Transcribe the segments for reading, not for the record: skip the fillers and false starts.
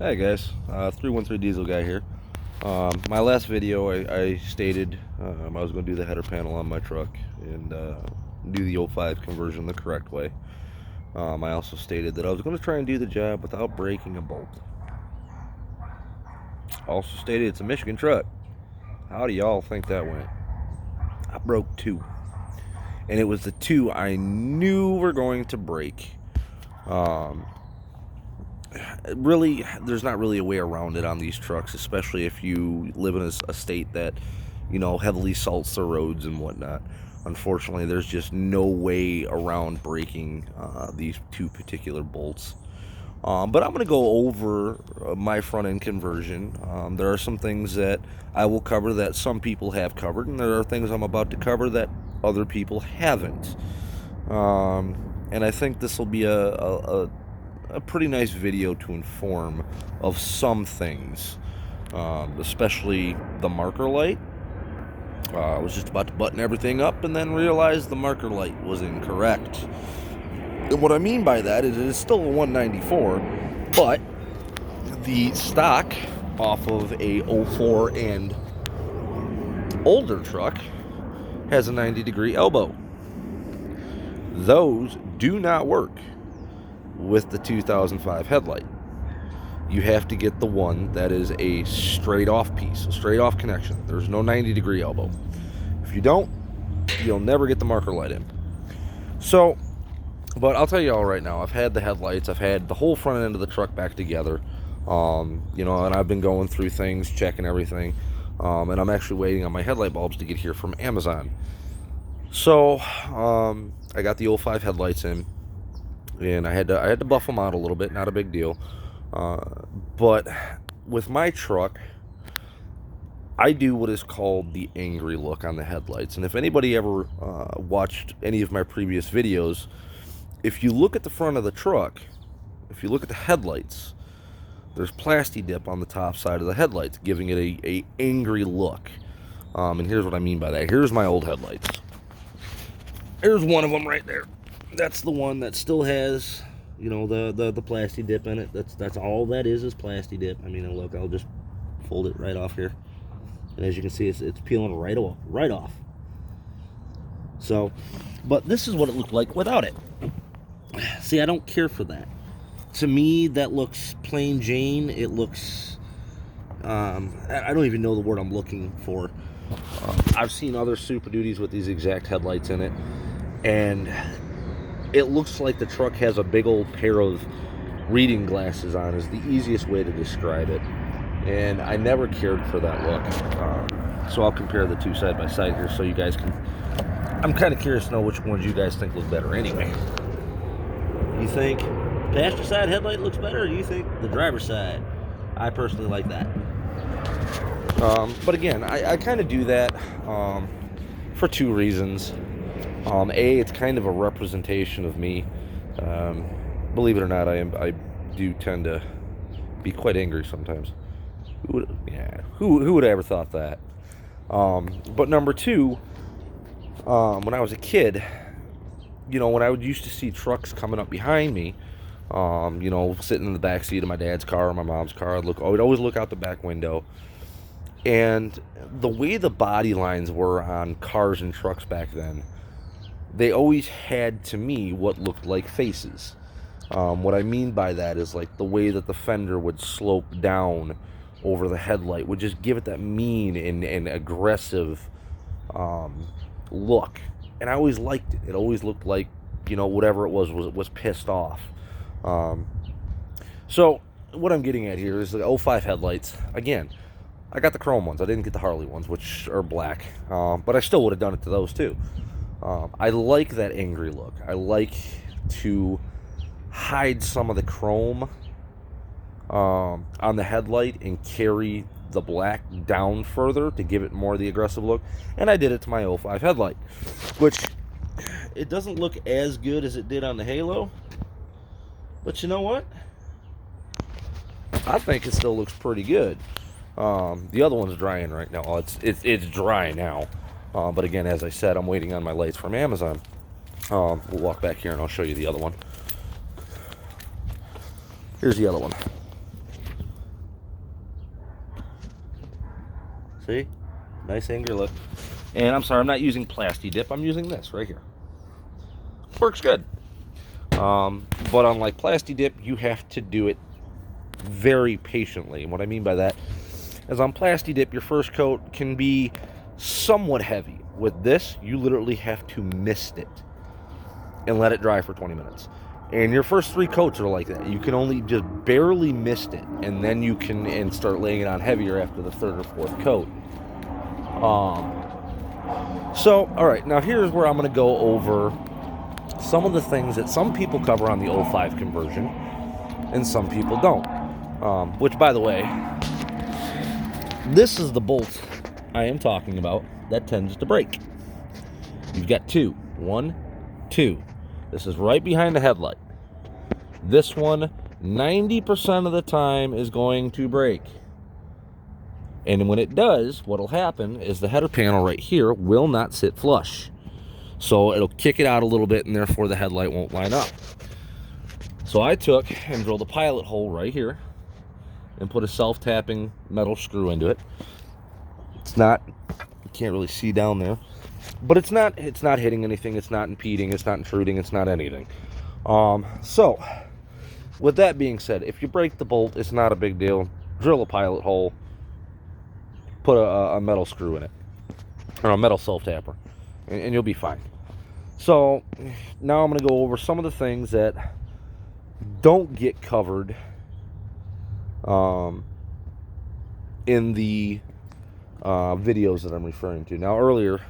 Hey guys, 313 Diesel guy here. My last video I stated I was going to do the header panel on my truck and do the 05 conversion the correct way. I also stated that I was going to try and do the job without breaking a bolt. Also stated it's a Michigan truck. How do y'all think that went? I broke two. And it was the two I knew were going to break. Really, there's not really a way around it on these trucks, especially if you live in a state that, heavily salts the roads and whatnot. Unfortunately, there's just no way around breaking these two particular bolts. But I'm going to go over my front end conversion. There are some things that I will cover that some people have covered, and there are things I'm about to cover that other people haven't. And I think this will be a pretty nice video to inform of some things, especially the marker light. I was just about to button everything up and then realized the marker light was incorrect. And what I mean by that is it is still a 194, but the stock off of a 04 and older truck has a 90-degree elbow. Those do not work with the 2005 Headlight. You have to get the one that is a straight off piece, a straight off connection. There's no 90-degree elbow. If you don't, you'll never get the marker light in. So, but I'll tell you all right now, I've had the headlights, I've had the whole front end of the truck back together, and I've been going through things, checking everything, and I'm actually waiting on my headlight bulbs to get here from Amazon. So, I got the 05 headlights in, and I had to buff them out a little bit, not a big deal. But with my truck, I do what is called the angry look on the headlights. And if anybody ever watched any of my previous videos, if you look at the front of the truck, if you look at the headlights, there's plasti dip on the top side of the headlights, giving it a angry look. And here's what I mean by that. Here's my old headlights. Here's one of them right there. That's the one that still has, the plasti dip in it. That's all that is plasti dip. I mean, look, I'll just fold it right off here, and as you can see, it's peeling right off. So, but this is what it looked like without it. See, I don't care for that. To me, that looks plain Jane. It looks, I don't even know the word I'm looking for. I've seen other Super Duties with these exact headlights in it, and it looks like the truck has a big old pair of reading glasses on, is the easiest way to describe it. And I never cared for that look. So I'll compare the two side by side here so you guys can... I'm kind of curious to know which ones you guys think look better anyway. You think the passenger side headlight looks better, or do you think the driver's side? I personally like that. But again, I kind of do that for two reasons. A, it's kind of a representation of me. Believe it or not, I do tend to be quite angry sometimes. Who would have ever thought that? But number two, when I was a kid, when I used to see trucks coming up behind me, sitting in the back seat of my dad's car or my mom's car, I would always look out the back window. And the way the body lines were on cars and trucks back then, they always had, to me, what looked like faces. What I mean by that is like the way that the fender would slope down over the headlight would just give it that mean and aggressive look. And I always liked it. It always looked like, whatever it was pissed off. So what I'm getting at here is the 05 headlights. Again, I got the chrome ones. I didn't get the Harley ones, which are black. But I still would have done it to those too. I like that angry look. I like to hide some of the chrome on the headlight and carry the black down further to give it more of the aggressive look. And I did it to my 05 headlight, which it doesn't look as good as it did on the Halo. But you know what? I think it still looks pretty good. The other one's drying right now. It's dry now. But again, as I said, I'm waiting on my lights from Amazon. We'll walk back here and I'll show you the other one. Here's the other one. See? Nice angular look. And I'm sorry, I'm not using Plasti Dip. I'm using this right here. Works good. But unlike Plasti Dip, you have to do it very patiently. And what I mean by that is on Plasti Dip, your first coat can be somewhat heavy. With this, you literally have to mist it and let it dry for 20 minutes. And your first 3 coats are like that. You can only just barely mist it, and then you can start laying it on heavier after the 3rd or 4th coat. So, all right, now here's where I'm going to go over some of the things that some people cover on the 05 conversion, and some people don't. Which, by the way, this is the bolt I am talking about that tends to break. You've got 2. 1, 2. This is right behind the headlight. This one, 90% of the time, is going to break. And when it does, what'll happen is the header panel right here will not sit flush. So it'll kick it out a little bit, and therefore the headlight won't line up. So I took and drilled a pilot hole right here and put a self-tapping metal screw into it. It's not, you can't really see down there, but it's not hitting anything, it's not impeding, it's not intruding, it's not anything. So with that being said, if you break the bolt, it's not a big deal. Drill a pilot hole, put a metal screw in it, or a metal self-tapper, and you'll be fine. So now I'm going to go over some of the things that don't get covered in the videos that I'm referring to. Now earlier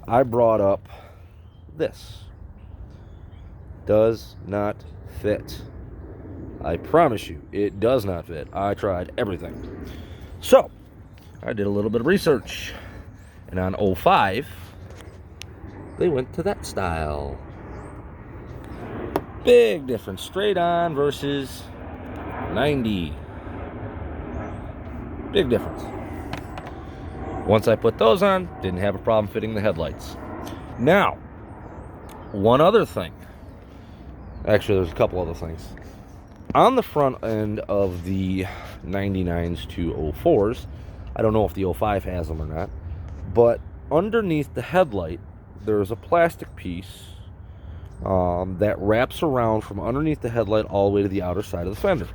I brought up this. Does not fit. I promise you, it does not fit. I tried everything. So I did a little bit of research, and on 05 they went to that style. Big difference, straight on versus 90. Big difference. Once I put those on, didn't have a problem fitting the headlights. Now, one other thing. Actually, there's a couple other things. On the front end of the 99s to 04s, I don't know if the 05 has them or not, but underneath the headlight, there's a plastic piece that wraps around from underneath the headlight all the way to the outer side of the fender.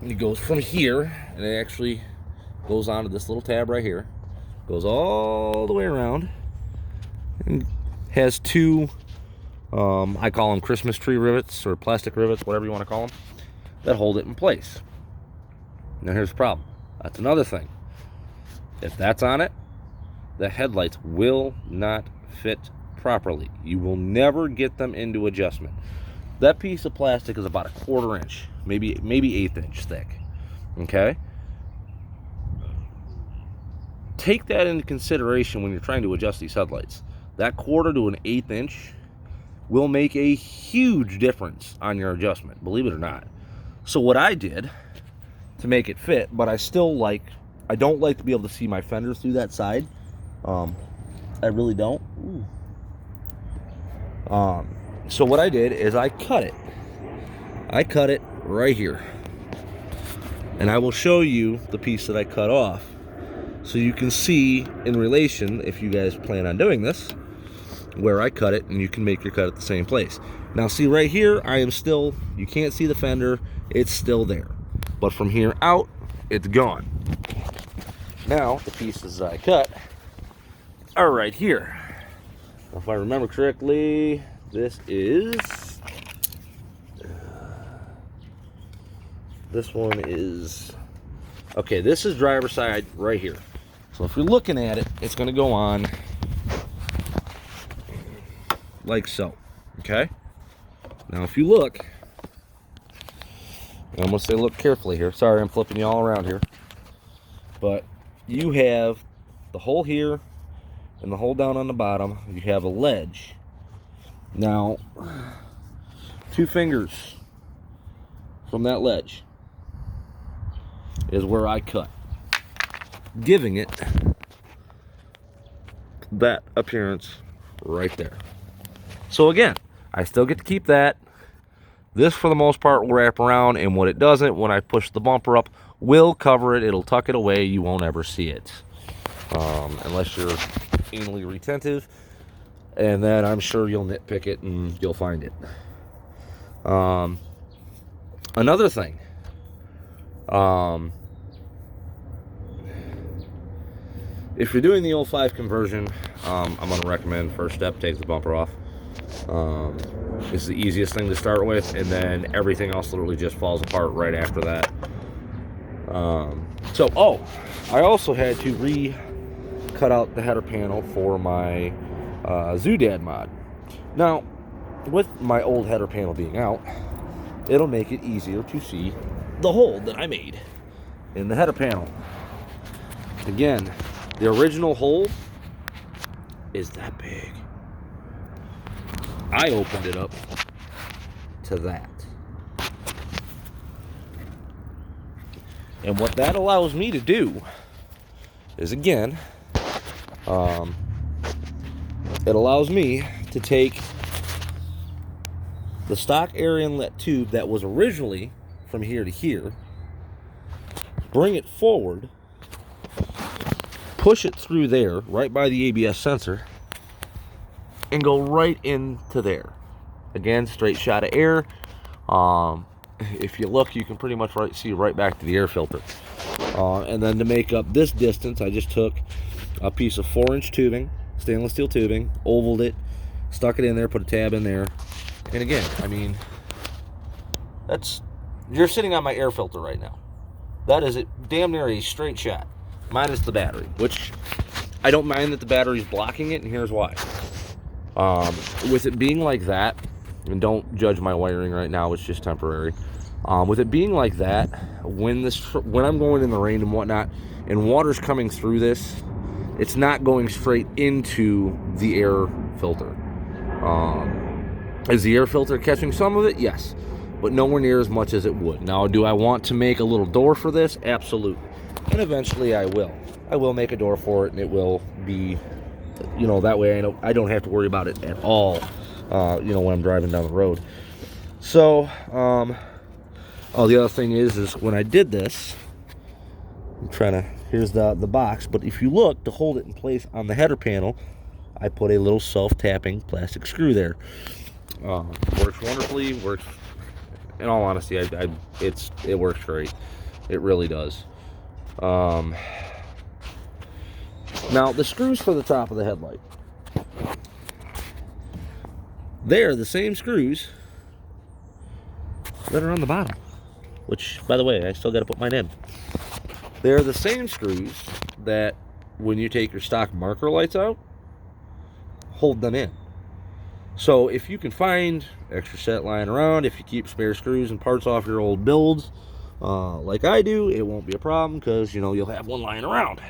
And it goes from here, and it actually goes onto this little tab right here, goes all the way around, and has 2 I call them Christmas tree rivets, or plastic rivets, whatever you want to call them, that hold it in place. Now here's the problem. That's another thing. If that's on it, the headlights will not fit properly. You will never get them into adjustment. That piece of plastic is about a 1/4 inch, maybe 1/8 inch thick. Okay? Take that into consideration when you're trying to adjust these headlights. That 1/4 to an 1/8 inch will make a huge difference on your adjustment, believe it or not. So what I did to make it fit, but I don't like to be able to see my fenders through that side. I really don't. So what I did is I cut it. I cut it right here. And I will show you the piece that I cut off, so you can see in relation, if you guys plan on doing this, where I cut it, and you can make your cut at the same place. Now see right here, I am still, you can't see the fender, it's still there. But from here out, it's gone. Now, the pieces I cut are right here. If I remember correctly, this one is, okay, this is driver's side right here. So if you're looking at it, it's gonna go on like so, okay? Now if you look, I'm gonna say look carefully here. Sorry, I'm flipping you all around here. But you have the hole here and the hole down on the bottom. You have a ledge. Now, 2 fingers from that ledge is where I cut, giving it that appearance right there. So again, I still get to keep that. This, for the most part, will wrap around, and what it doesn't, when I push the bumper up, will cover it. It'll tuck it away. You won't ever see it. Unless you're anally retentive, and then I'm sure you'll nitpick it and you'll find it. Another thing, if you're doing the 05 conversion, I'm going to recommend first step, take the bumper off. It's the easiest thing to start with, and then everything else literally just falls apart right after that. I also had to cut out the header panel for my Zoodad mod. Now, with my old header panel being out, it'll make it easier to see the hole that I made in the header panel. Again, the original hole is that big. I opened it up to that. And what that allows me to do is, again, it allows me to take the stock air inlet tube that was originally from here to here, bring it forward, push it through there, right by the ABS sensor, and go right into there. Again, straight shot of air. If you look, you can pretty much see right back to the air filter. And then to make up this distance, I just took a piece of 4-inch tubing, stainless steel tubing, ovaled it, stuck it in there, put a tab in there. And again, I mean, you're sitting on my air filter right now. That is damn near a straight shot, minus the battery, which I don't mind that the battery's blocking it, and here's why. With it being like that, and don't judge my wiring right now, it's just temporary. With it being like that, when I'm going in the rain and whatnot, and water's coming through this, it's not going straight into the air filter. Is the air filter catching some of it? Yes, but nowhere near as much as it would. Now, do I want to make a little door for this? Absolutely. And eventually I will. I will make a door for it, and it will be, that way I don't have to worry about it at all, when I'm driving down the road. So, the other thing is when I did this, here's the box, but if you look, to hold it in place on the header panel, I put a little self-tapping plastic screw there. Works wonderfully, in all honesty, it works great. It really does. Now, the screws for the top of the headlight, they're the same screws that are on the bottom, which, by the way, I still got to put mine in. They're the same screws that, when you take your stock marker lights out, hold them in. So if you can find extra set lying around, if you keep spare screws and parts off your old builds, like I do, it won't be a problem, because you'll have one lying around.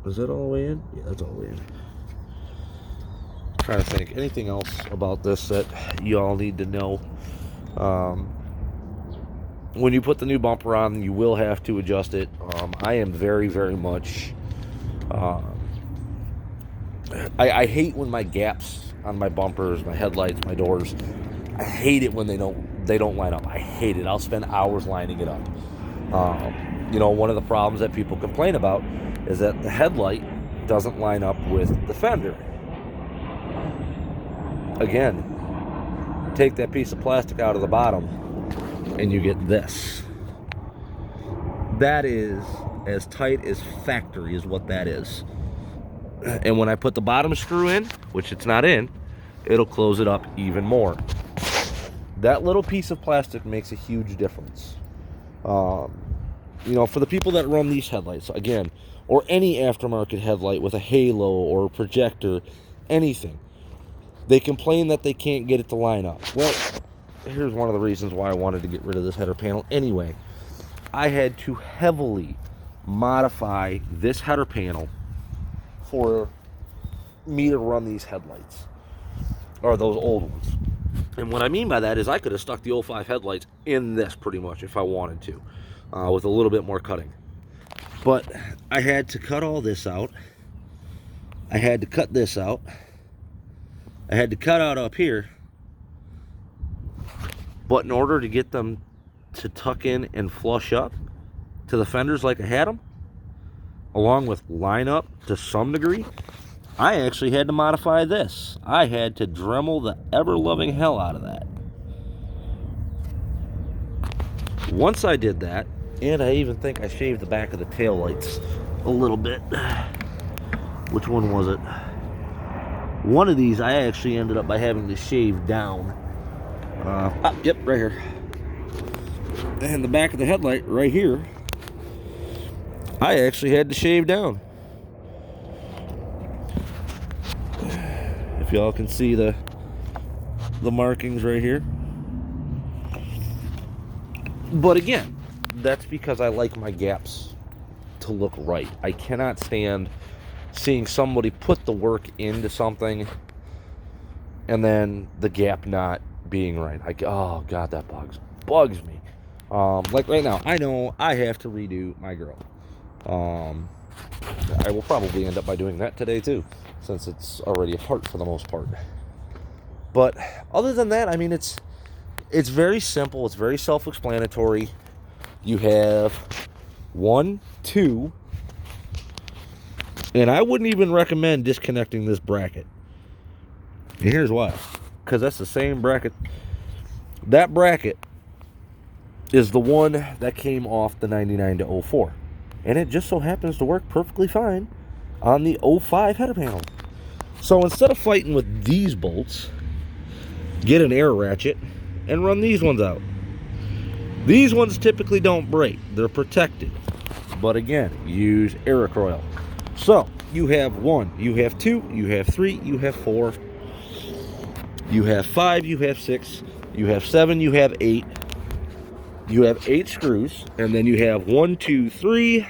Is that all the way in? Yeah, that's all the way in. I'm trying to think anything else about this that you all need to know. When you put the new bumper on, you will have to adjust it. I am very, very much I hate when my gaps on my bumpers, my headlights, my doors, I hate it when they don't line up. I hate it. I'll spend hours lining it up. One of the problems that people complain about is that the headlight doesn't line up with the fender. Again, take that piece of plastic out of the bottom and you get this. That is as tight as factory is what that is. And when I put the bottom screw in, which it's not in, it'll close it up even more. That little piece of plastic makes a huge difference. For the people that run these headlights, again, or any aftermarket headlight with a halo or a projector, anything, they complain that they can't get it to line up. Well, here's one of the reasons why I wanted to get rid of this header panel anyway. I had to heavily modify this header panel for me to run these headlights, or those old ones. And what I mean by that is I could have stuck the 05 headlights in this pretty much if I wanted to, with a little bit more cutting. But I had to cut all this out. I had to cut this out. I had to cut out up here. But in order to get them to tuck in and flush up to the fenders like I had them, along with line up to some degree, I actually had to modify this. I had to Dremel the ever-loving hell out of that. Once I did that, and I even think I shaved the back of the tail lights a little bit. Which one was it? One of these I actually ended up by having to shave down. Yep, right here. And the back of the headlight right here, I actually had to shave down. If y'all can see the markings right here. But again, that's because I like my gaps to look right. I cannot stand seeing somebody put the work into something and then the gap not being right. Oh god, that bugs me. Like right now, I know I have to redo my grill. I will probably end up by doing that today too, since it's already apart for the most part. But other than that, I mean, it's very simple. It's very self-explanatory. You have 1, 2, and I wouldn't even recommend disconnecting this bracket. And here's why. Because that's the same bracket. That bracket is the one that came off the 99 to 04. And it just so happens to work perfectly fine on the 05 header panel. So instead of fighting with these bolts, get an air ratchet and run these ones out. These ones typically don't break. They're protected. But again, use Aerocoil. So you have 1, you have 2, you have 3, you have 4, you have 5, you have 6, you have 7, you have 8. You have 8 screws, and then you have 1, 2, 3.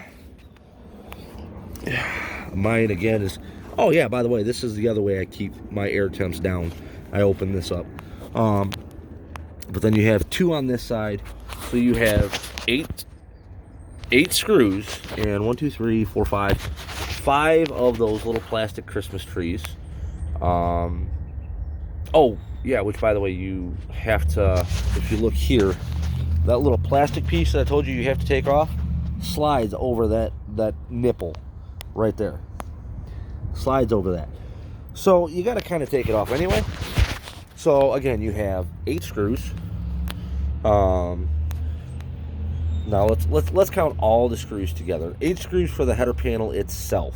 Mine again is, oh yeah, by the way, this is the other way I keep my air temps down. I open this up. But then you have 2 on this side, so you have 8 screws, and 1, 2, 3, 4, 5 of those little plastic Christmas trees. Oh yeah, which by the way, you have to, if you look here, that little plastic piece that I told you have to take off slides over that nipple right there. Slides over that. So you got to kind of take it off anyway. So again, you have 8 screws. Now let's count all the screws together. 8 screws for the header panel itself.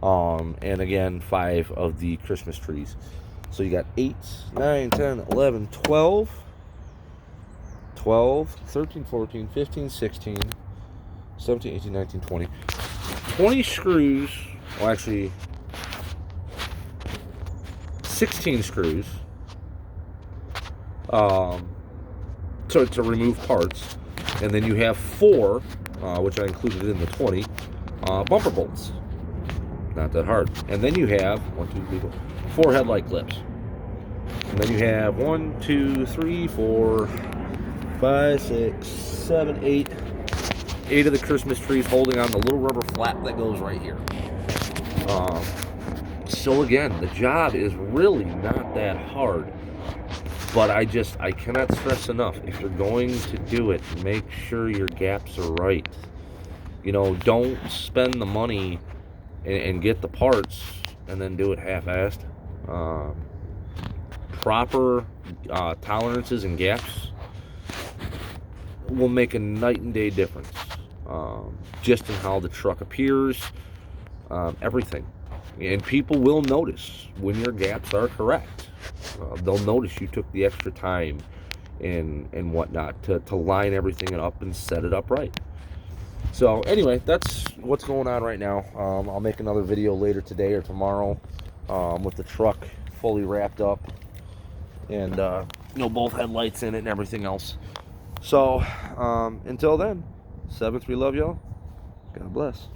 And again, 5 of the Christmas trees. So you got 8, 9, 10, 11, 12, 13, 14, 15, 16, 17, 18, 19, 20. 20 screws, well actually 16 screws to remove parts. And then you have 4, which I included in the 20, bumper bolts. Not that hard. And then you have 4 headlight clips. And then you have 1, 2, 3, 4, 5, 6, 7, 8 of the Christmas trees holding on the little rubber flap that goes right here. So again, the job is really not that hard, but I cannot stress enough, if you're going to do it, make sure your gaps are right. You know, don't spend the money and get the parts and then do it half-assed. Proper tolerances and gaps will make a night and day difference, just in how the truck appears, everything. And people will notice when your gaps are correct. They'll notice you took the extra time and whatnot to line everything up and set it up right. So anyway, that's what's going on right now. I'll make another video later today or tomorrow with the truck fully wrapped up and both headlights in it and everything else. So until then, 7-3 love y'all. God bless.